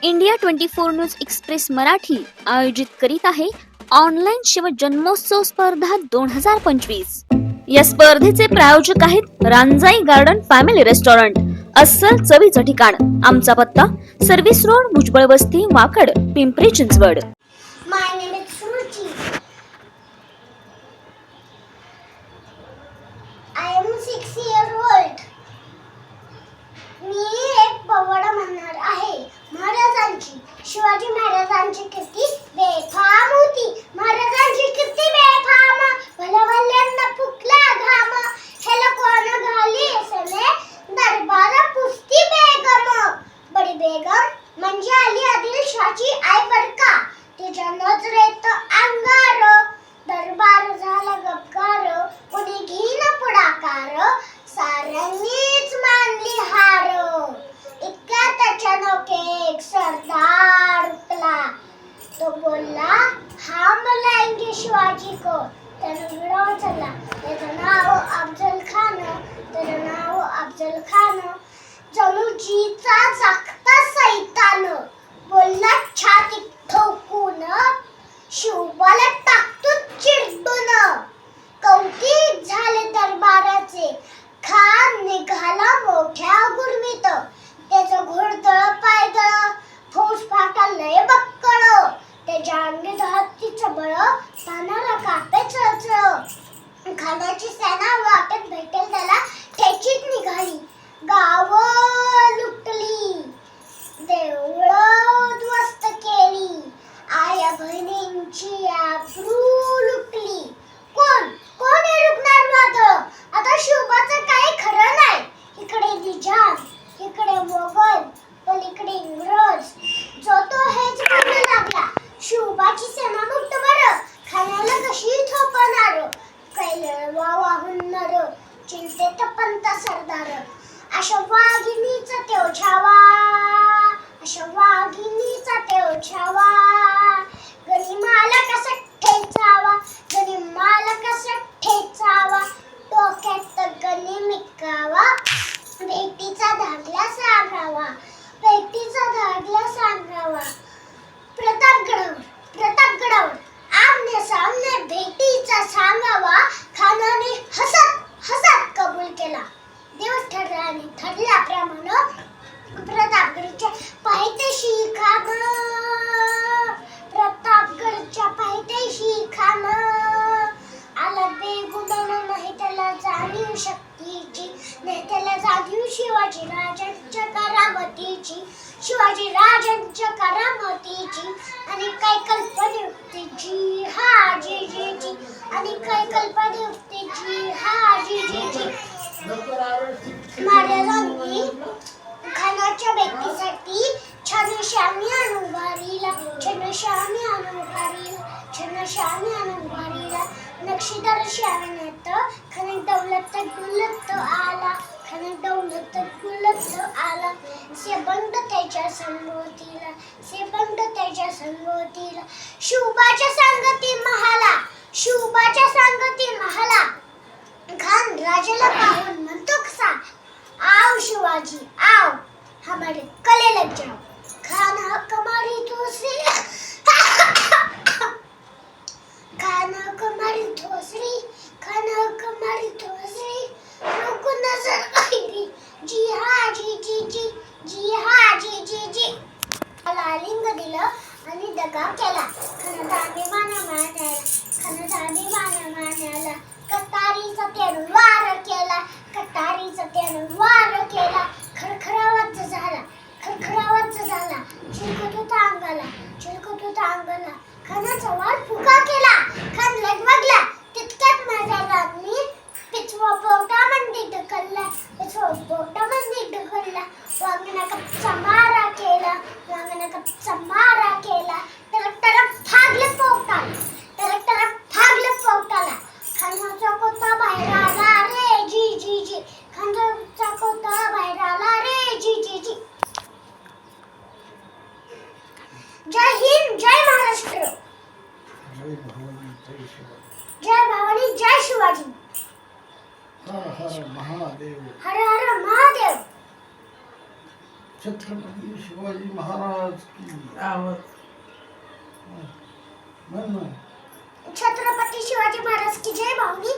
India 24 news express Marathi आयोजित करीत आहे ऑनलाईन शिवजन्मोत्सव स्पर्धा 2025। या स्पर्धेचे प्रायोजक आहेत रांजाई गार्डन फॅमिली रेस्टॉरंट, अस्सल चवीचं ठिकाण। आमचा पत्ता सर्व्हिस रोड, भुजबळ वस्ती, Wakad, Pimpri Chinchwad. My name is Suruchi. I am 6 years old. मी एक पोवाडा म्हणणार आहे। महाराजांची, शिवाजी महाराजांची कीर्ती बेफाम होती। महाराजांची कीर्ती बेफाम, भलभल्यांना फुटला घाम। ह्याला कोण घाली सने दरबार पुसती बेगम। बडी बेगम म्हणजे अली आदिलशाची आई बरका। तिच्या नजरेत अंगार, दरबार झाला गपकार। कोणी घेईन पुढाकार, साऱ्यांनीच मानली हार। इतक्यात अचानक एक सरदार उठला। तो बोलला, हम लाएंगे शिवाजी को। त्यानं विडाव चला। त्याचं नाव अफजल खान। त्याचं नाव अफजल खान जणू जीचा जागता सैतान। बोलला छातीत ठोकून, शिवबाला टाकतो चिरडून। कौतिक झाले दरबाराचे, खान निघाला मोठ्या गुरमीत। त्याचं घोडदळ पायदळ, फौज फाटा लय बक्कळ। त्याच्या अंगी हत्तीचं बळ, पानाला कापे चळचळ। खानाची सेना वाटेत भेटेल त्याला ठेचीत निघाली। गाव लुटली, देवळं उद्ध्वस्त केली। आया बहिणींची आबरू लुटली। कोण रुकणार वादळ? आता शिवबाचं काही खरं नाही। इकडे निजाम, इकडे मोगल, पलीकडे इंग्रज। जो तो हेच म्हणू लागला, शिवबाची सेना मुक्त बरं, खाण्याला कशी थोपणार? कैलवा वाहून नर, चिंतेत पंत सरदार। अशा वाघिणीचा तेव छावा, अशा वाघिणीचा तेव छावा। गनिमाला कसा ठेचावा, गनिमाला कसा ठेचावा। डोक्यात गनिमिकावा, भेटीचा धागला सांगावा, भेटीचा धागला सांगावा। प्रतापगडावर आमने सामने भेटीचा सांगावा। खानाने हसत हसत कबूल केला। दिवस ठरला आणि ठरल्याप्रमाणे प्रतापगडच्या पायथ्याशी खान, प्रतापगडच्या पायथ्याशी खान आला बेगुमान। नाही त्याला जाणीव शक्तीची, नाही त्याला जाणीव शिवाजी राजांच्या करामतीची, शिवाजी राजांच्या करामतीची। आणि काय कल्पनेची हा जीजीची, आणि काय कल्पनेची हा जीजीची। महाराजांनी खानाच्या भेटीसाठी छानशानी आणून उभारीला, छानशानी आणून उभारीला, छानशानी आणून उभारीला। नक्षीदार शाळेत खान दौलत गुलत आला, खान दौलत गुलत आला। सेबंद त्याच्या संगतीला, सेबंद त्याच्या संगतीला। शिवबाच्या संगती महाला, शिवबाच्या संगती महाला। खान राजाला पाहून म्हणतो कसा, आओ शिवाजी आओ, हमारे गले लग जाओ। खान हक मारी दूसरी, खान हक मारी दूसरी, खान हक मारी दूसरी। रुक नजर गैरी, जी हा जी जी जी, जी हा जी जी जी। लिंग दिलं आणि दगा केला। खानाचा अभिमान मानाला, खानाचा अभिमान मानाला। कटारीचा त्यानं वार केला, कटारीचा त्यानं वार केला। खरखरावाच झाला, खरखरावाच झाला। चिलकत होता अंगाला, चिलकत होता अंगाला। खानाचा वार फुका केला, खान लगबगला। तितक्यात महाराजांनी पिछवा पोटामध्ये ढकलला, पिछवा पोटामध्ये ढकलला। वाघानं कच्चा मारा केला, वाघानं कच्चा मारा केला। टरक टरक फागलं पोटाला, टरक टरक फागलं पोटाला। खानाचा कोता बाहेर आला रे जी जी जी, खानाचा कोता बाहेर आला रे जी जी जी। जय हिंद, जय महाराष्ट्र, जय भवानी, जय शिवाजी। हर हर महादेव, हर हर महादेव। छत्रपती शिवाजी महाराज की आवाज म्हण ना. छत्रपती शिवाजी महाराज की जय भाऊनी